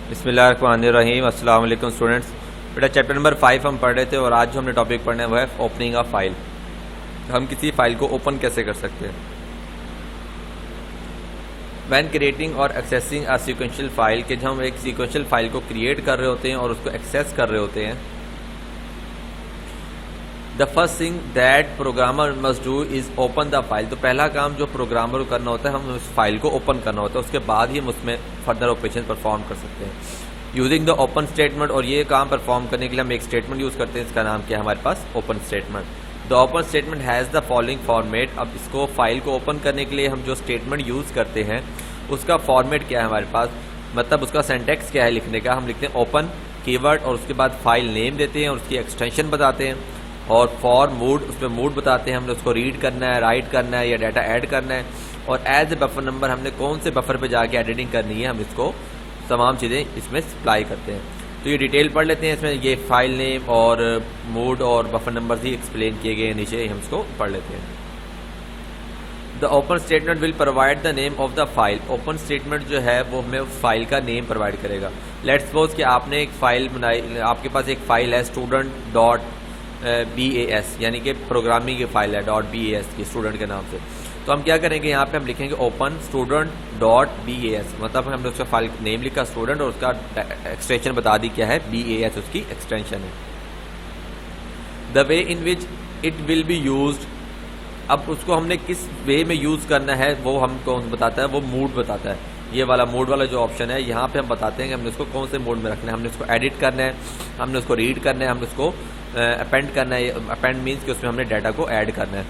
बिस्मिल्लाहिर्रहमानिर्रहीम। अस्सलाम वालेकुम स्टूडेंट्स। बेटा चैप्टर नंबर 5 हम पढ़ रहे थे और आज जो हमने टॉपिक पढ़ना है वो है ओपनिंग अ फाइल। हम किसी फाइल को ओपन कैसे कर सकते हैं। व्हेन क्रिएटिंग और एक्सेसिंग अ सीक्वेंशियल फाइल, कि जब हम एक सीक्वेंशियल फाइल को क्रिएट कर रहे होते हैं और उसको एक्सेस कर रहे होते हैं, the first thing that programmer must do is open the file. तो पहला काम जो प्रोग्रामर को करना होता है, हम उस फाइल को ओपन करना होता है, उसके बाद ही हम उसमें फर्दर ऑपरेशन परफॉर्म कर सकते हैं यूजिंग द ओपन स्टेटमेंट। और ये काम परफॉर्म करने के लिए हम एक स्टेटमेंट यूज करते हैं, इसका नाम क्या है हमारे पास, open statement. The open statement has the following format. अब इसको फाइल को ओपन करने के लिए हम जो स्टेटमेंट यूज करते हैं उसका फॉर्मेट क्या है हमारे पास, मतलब उसका सिंटैक्स क्या है लिखने का। हम लिखते हैं ओपन कीवर्ड और उसके बाद फाइल नेम देते हैं और उसकी एक्सटेंशन बताते हैं, और फॉर मूड, उसमें मूड बताते हैं, हमने उसको रीड करना है, राइट करना है या डाटा ऐड करना है, और एज ए बफर नंबर हमने कौन से बफर पे जाके एडिटिंग करनी है, हम इसको तमाम चीज़ें इसमें सप्लाई करते हैं। तो ये डिटेल पढ़ लेते हैं। इसमें ये फाइल नेम और मूड और बफर नंबर ही एक्सप्लेन किए गए हैं नीचे, हम इसको पढ़ लेते हैं। The open statement will provide the name of the file. Open statement जो है वो हमें उस फाइल का नेम प्रोवाइड करेगा। लेट्स सपोज कि आपने एक फाइल बनाई, आपके पास एक फाइल है student.bas, यानी कि प्रोग्रामिंग की फाइल है .bas की, स्टूडेंट के नाम से। तो हम क्या करेंगे, यहाँ पे हम लिखेंगे ओपन student.bas, मतलब हमने उसका फाइल नेम लिखा स्टूडेंट और उसका एक्सटेंशन बता दी क्या है, bas उसकी एक्सटेंशन है। The way in which it will be used, अब उसको हमने किस वे में यूज़ करना है वो हमको बताता है, वो मूड बताता है। ये वाला मूड वाला जो ऑप्शन है, यहाँ पे हम बताते हैं कि हमने उसको कौन से मूड में रखना है। हमने उसको एडिट करना है, हमने उसको रीड करना है, हमने उसको अपेंड करना है। अपेंड मीन्स कि उसमें हमने डाटा को ऐड करना है।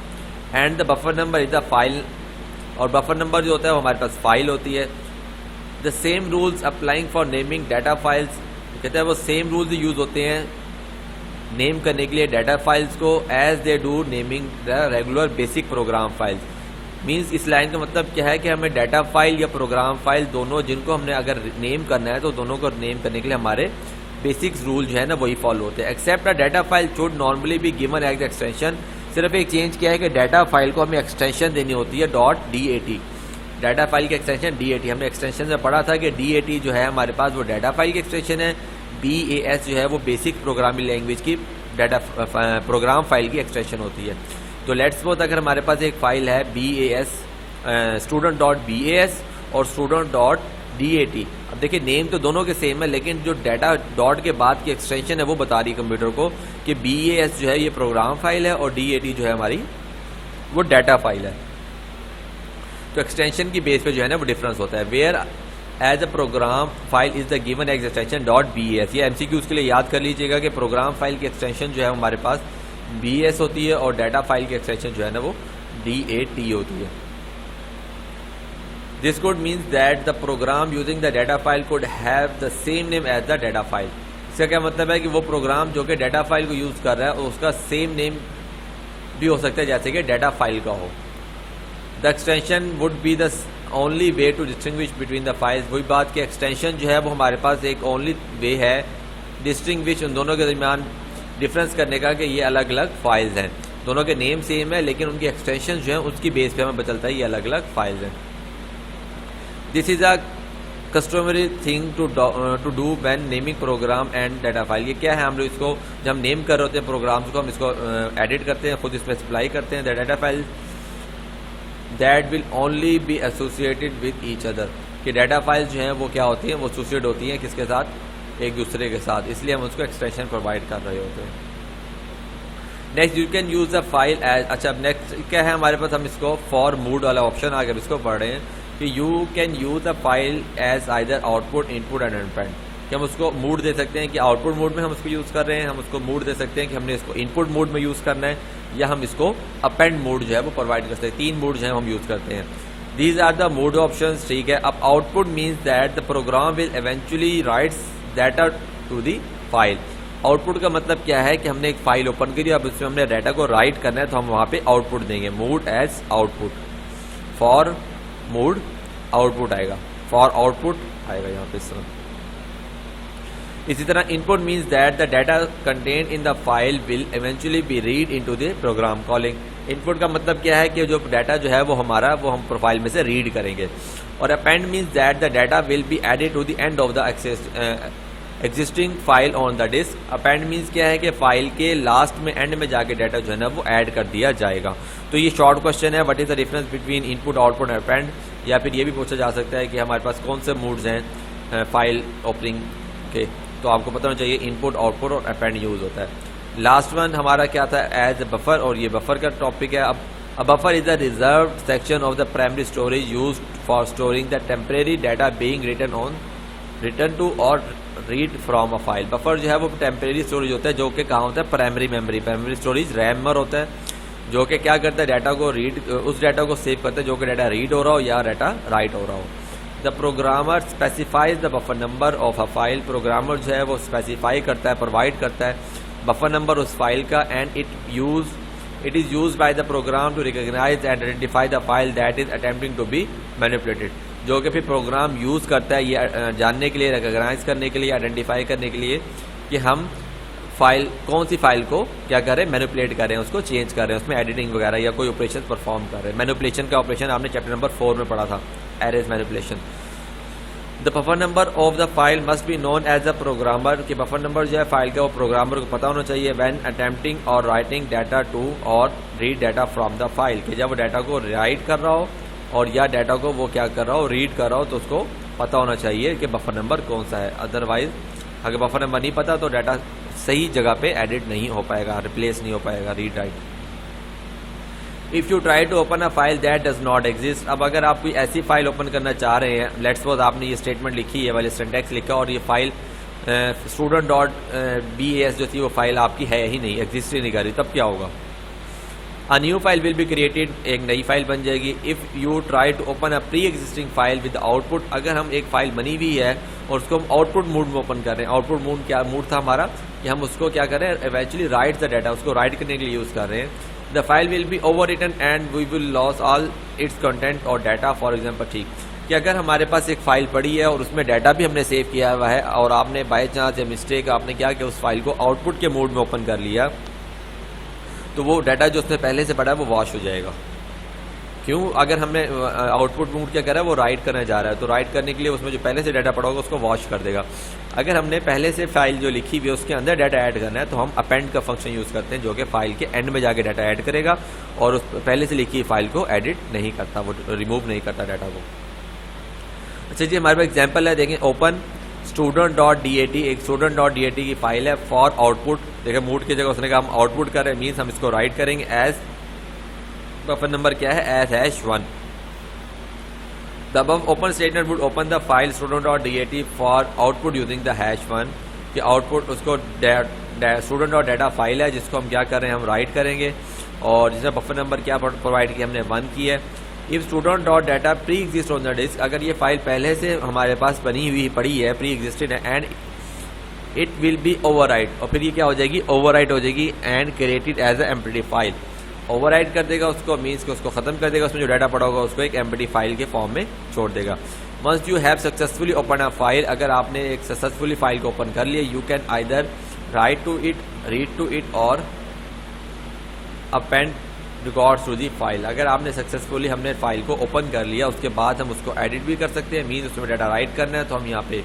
And the buffer number is the file, और बफर नंबर जो होता है वो हमारे पास फाइल होती है। The same rules applying for naming data files, कहते हैं वो सेम रूल्स यूज़ होते हैं नेम करने के लिए डाटा फाइल्स को, as they do naming the regular basic program files. Means इस लाइन का मतलब क्या है कि हमें डाटा फाइल या प्रोग्राम फाइल दोनों जिनको हमने अगर नेम करना है तो दोनों को नेम करने के लिए हमारे बेसिक्स रूल जो है ना वही फॉलो होते हैं। Except a data file should normally be given as extension. सिर्फ एक चेंज क्या है कि डाटा फाइल को हमें एक्सटेंशन देनी होती है .dat। डाटा फाइल की एक्सटेंशन dat, हमने एक्सटेंशन में पढ़ा था कि dat जो है हमारे पास वो डाटा फाइल की एक्सटेंशन है, BAS जो है वो बेसिक प्रोग्रामिंग लैंग्वेज की डाटा प्रोग्राम फाइल की एक्सटेंशन होती है। तो लेट्स सपोज अगर हमारे पास एक फाइल है BAS student.bas और student.dat। अब देखिए नेम तो दोनों के सेम है, लेकिन जो डाटा डॉट के बाद की एक्सटेंशन है वो बता रही है कंप्यूटर को कि BAS जो है ये प्रोग्राम फाइल है और DAT जो है हमारी वो डाटा फाइल है। तो एक्सटेंशन की बेस पे जो है ना वो डिफरेंस होता है। Where as a program file is the given as extension .bas। ये MCQs के लिए याद कर लीजिएगा कि प्रोग्राम फाइल की एक्सटेंशन जो है हमारे पास BS होती है और डाटा फाइल की एक्सटेंशन जो है ना वो DAT होती है। This could means that the program using the data file could have the same name as the data file। इसका क्या मतलब है कि वो प्रोग्राम जो कि डाटा फाइल को यूज़ कर रहा है उसका सेम नेम भी हो सकता है जैसे कि डाटा फाइल का हो। The extension would be the only way to distinguish between the files. वही बात कि एक्सटेंशन जो है वो हमारे पास एक ओनली वे है डिस्टिंग्विश उन दोनों के दरमियान डिफरेंस करने का कि ये अलग अलग फाइल्स हैं। दोनों के नेम सेम है लेकिन उनकी एक्सटेंशन जो है उसकी बेस पे हमें पता चलता है ये अलग अलग फाइल्स हैं। This is a customary thing to do when naming program and data file. ये क्या है, हम लोग इसको जब हम नेम कर रहे होते हैं प्रोग्राम्स को, हम इसको एडिट करते हैं, खुद इसमें सप्लाई करते हैं। The data file that will only be associated with each other, कि डाटा फाइल जो हैं वो क्या होती हैं, वो एसोसिएट होती हैं किसके साथ, एक दूसरे के साथ, इसलिए हम उसको एक्सटेंशन प्रोवाइड कर रहे होते हैं। Next you can use a file as, अच्छा अब नेक्स्ट क्या है हमारे पास, हम इसको फॉर मूड वाला ऑप्शन आगे इसको पढ़ रहे हैं कि you can use a file as either output, input and append. कि हम उसको मूड दे सकते हैं कि आउटपुट मोड में हम उसको यूज़ कर रहे हैं, हम उसको मूड दे सकते हैं कि हमने इसको इनपुट मोड में यूज़ करना है, या हम इसको अपेंड मोड जो है वो प्रोवाइड कर सकते हैं। 3 मोड जो है हम यूज़ करते हैं। These are the mode options, ठीक है। अब output means that the program will eventually writes data to the file. Output का मतलब क्या है कि हमने एक फाइल ओपन करी, अब उसमें हमने डाटा को राइट करना है तो हम वहाँ पे आउटपुट देंगे, mood as output. For mood output आएगा, फॉर आउटपुट आएगा यहाँ पे इस तरह। इसी तरह input means that the data content in the file will eventually be read into the program calling. Input का मतलब क्या है कि जो डाटा जो है वो हमारा वो हम प्रोफाइल में से रीड करेंगे। और append means that the data will be added to the end of the existing file on the disk. Append means क्या है कि फाइल के लास्ट में एंड में जाके डाटा जो है ना वो ऐड कर दिया जाएगा। तो ये शॉर्ट क्वेश्चन है, what is the difference between input output and append. या फिर ये भी पूछा जा सकता है कि हमारे पास कौन से मूड्स हैं फाइल ओपनिंग के, तो आपको पता होना चाहिए इनपुट आउटपुट और अपेंड यूज होता है। लास्ट वन हमारा क्या था, एज ए बफर, और ये बफर का टॉपिक है। अब a buffer is a reserved section of the primary storage used for storing the temporary data being written to or read from a file। Buffer जो है वो टेम्परेरी स्टोरेज होता है जो कि कहाँ होता है, primary memory. Primary storage rammer होता है जो कि क्या करता है, डाटा को रीड, उस डाटा को सेव करता है जो कि डाटा रीड हो रहा हो या डाटा राइट हो रहा हो। The programmer specifies the buffer number of a file. Programmer जो है वो स्पेसिफाई करता है, प्रोवाइड करता है बफर नंबर उस फाइल का। And it is use by the program to recognise and identify the file that is attempting to be manipulated. जो कि फिर प्रोग्राम यूज़ करता है ये जानने के लिए, रिकॉग्नाइज करने के लिए, आइडेंटिफाई करने के लिए कि हम फाइल कौन सी फाइल को क्या कर रहे हैं, मैनिपुलेट कर रहे हैं, उसको चेंज कर रहे हैं, उसमें एडिटिंग वगैरह या कोई ऑपरेशन परफॉर्म कर रहे हैं। मैनिपुलेशन का ऑपरेशन आपने चैप्टर नंबर 4 में पढ़ा था, arrays manipulation. The buffer number of the file must be known as a programmer. कि बफर नंबर जो है फाइल का वो प्रोग्रामर को पता होना चाहिए। व्हेन अटेम्प्टिंग और राइटिंग डाटा टू और read data from the file. कि जब वो डाटा को राइट कर रहा हो और या डाटा को वो क्या कर रहा हो, रीड कर रहा हो, तो उसको पता होना चाहिए कि बफर नंबर कौन सा है। अदरवाइज अगर बफर नंबर नहीं पता तो डाटा सही जगह पे एडिट नहीं हो पाएगा, रिप्लेस नहीं हो पाएगा, read write. If you try to open a file that does not exist. अब अगर आप कोई ऐसी फाइल ओपन करना चाह रहे हैं, लेट्स सपोज आपने ये स्टेटमेंट लिखी है, वाले सिंटैक्स लिखा और ये फाइल student.bas जो थी वो फाइल आपकी है ही नहीं, एग्जिस्ट ही नहीं कर रही, तब क्या होगा? A new file will be created, एक नई फाइल बन जाएगी। If you try to open a pre existing file with output. अगर हम एक फाइल बनी हुई है और उसको हम आउटपुट मोड में ओपन कर रहे हैं, आउटपुट मोड क्या मूड था हमारा कि हम उसको क्या कर रहे हैं, इवेंचुअली राइट द डाटा, उसको राइट करने के लिए यूज़ कर रहे हैं। The file will be overwritten and we will lose all its content और डाटा। फॉर एग्जाम्पल, ठीक कि अगर हमारे पास एक फाइल पड़ी है और उसमें डाटा भी हमने सेव किया हुआ है और आपने बाई चांस या मिस्टेक आपने क्या कि उस फाइल को आउटपुट के मोड में ओपन कर लिया, तो वो डाटा जो उसने पहले से पड़ा है वो वॉश हो जाएगा। क्यों? अगर हमने आउटपुट मोड क्या करा है, वो राइट करने जा रहा है, तो राइट करने के लिए उसमें जो पहले से डाटा पड़ा होगा उसको वॉश कर देगा। अगर हमने पहले से फाइल जो लिखी हुई है उसके अंदर डाटा ऐड करना है तो हम अपेंड का फंक्शन यूज़ करते हैं जो कि फाइल के एंड में जाके डाटा ऐड करेगा और उस पहले से लिखी फाइल को एडिट नहीं करता, वो रिमूव नहीं करता डाटा को। अच्छा जी, हमारे पास एग्जाम्पल है, देखें ओपन student.dat। एक student.dat की फाइल है फॉर आउटपुट। देखिए मूड की जगह उसने कहा हम आउटपुट कर रहे हैं, मीन्स हम इसको राइट करेंगे एज, बफर नंबर क्या है, as #1। The above open statement would open the file student.dat for output using the #1। कि आउटपुट उसको student.data फाइल है जिसको हम क्या कर रहे हैं, हम राइट करेंगे और जिसमें बफर नंबर क्या प्रोवाइड किया हमने 1 की है। If student.data pre exist on the disk. अगर ये फाइल पहले से हमारे पास बनी हुई पड़ी है, प्री एग्जिस्टेड है, and it will be overwrite, और फिर ये क्या हो जाएगी, ओवरराइट हो जाएगी and created as a empty file. Overwrite कर देगा उसको, मीन्स कि उसको खत्म कर देगा, उसमें जो डाटा पड़ा होगा उसको एक एम्प्टी फाइल के फॉर्म में छोड़ देगा। Once you have successfully open a file. अगर आपने एक सक्सेसफुली फाइल को ओपन कर लिया, you can either write to it, read to it और append records to the file. अगर आपने सक्सेसफुली हमने फाइल को ओपन कर लिया उसके बाद हम उसको एडिट भी कर सकते हैं, मीन्स उसमें डाटा राइट करना है तो हम यहाँ पे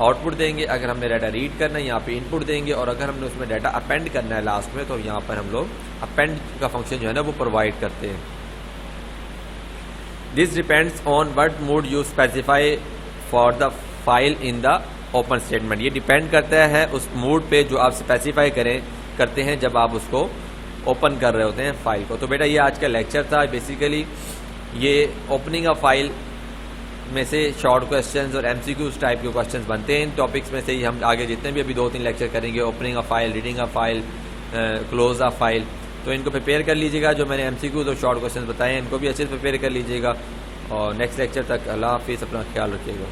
आउटपुट देंगे, अगर हमने डाटा रीड करना है यहाँ पे इनपुट देंगे, और अगर हमने उसमें डाटा अपेंड करना है लास्ट में तो यहाँ पर हम लोग अपेंड का फंक्शन जो है ना वो प्रोवाइड करते हैं। This depends on what mode you specify for the file in the open statement. ये डिपेंड करता है उस मोड पे जो आप स्पेसिफाई करते हैं जब आप उसको ओपन कर रहे होते हैं फाइल को। तो बेटा ये आज का लेक्चर था। बेसिकली ये ओपनिंग अ फाइल में से शॉर्ट क्वेश्चंस और एमसीक्यूज टाइप के क्वेश्चंस बनते हैं। इन टॉपिक्स में से ही हम आगे जितने भी अभी 2-3 लेक्चर करेंगे, opening a file, reading a file, close a file, तो इनको प्रिपेयर कर लीजिएगा। जो मैंने एमसीक्यूज और शॉर्ट क्वेश्चंस बताए हैं इनको भी अच्छे से प्रिपेयर कर लीजिएगा। और नेक्स्ट लेक्चर तक अल्लाह हाफिज़, अपना ख्याल रखिएगा।